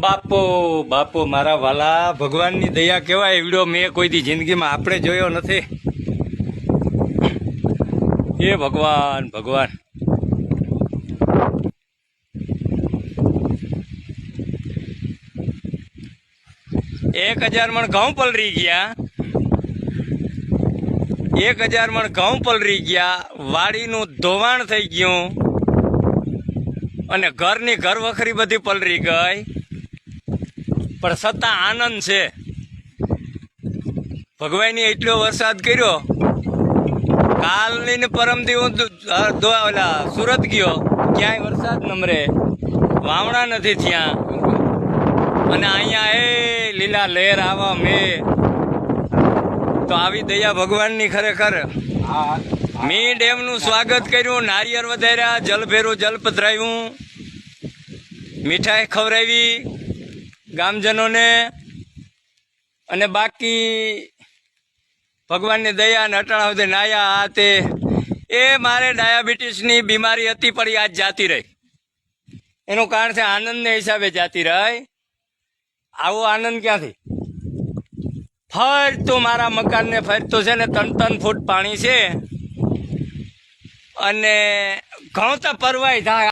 બાપો બાપો મારા વાલા, ભગવાનની દયા કેવાય એવડો મેં કોઈ દી જિંદગીમાં આપણે જોયો નથી. એ ભગવાન ભગવાન. એક 1000 મણ ઘઉં પલરી ગયા, 1000 મણ ઘઉં પલરી ગયા, વાડીનું ધોવાણ થઈ ગયું અને ઘરની ઘર વખરી બધી પલરી ગઈ, પણ છતાં આનંદ છે. ભગવાને એટલો વરસાદ કર્યો. કાલની ને પરમદી હું સુરત ગયો, ક્યાંય વરસાદ નમરે, વાવણા નથી થયા, અને અહીંયા એ લીલા લહેર આવા મેં તો આવી દયા ભગવાનની ખરેખર. મી ડેમનું સ્વાગત કર્યું, નારિયેળ વધાર્યા, જલભેરું જલ પધરાવ્યું, મીઠાઈ ખવડાવી ગામજનોને, અને બાકી ભગવાનની દયા ને અટાણા સુધી નાયા. આ તે એ મારે ડાયાબિટીસની બીમારી હતી, પણ આજ જાતી રહી. એનું કારણ છે આનંદને હિસાબે જાતી રહી. આવો આનંદ ક્યાંથી? ફરતું મારા મકાનને ફરતું છે ને 3-3 ફૂટ પાણી છે, અને ઘઉં તો પરવાય થાય.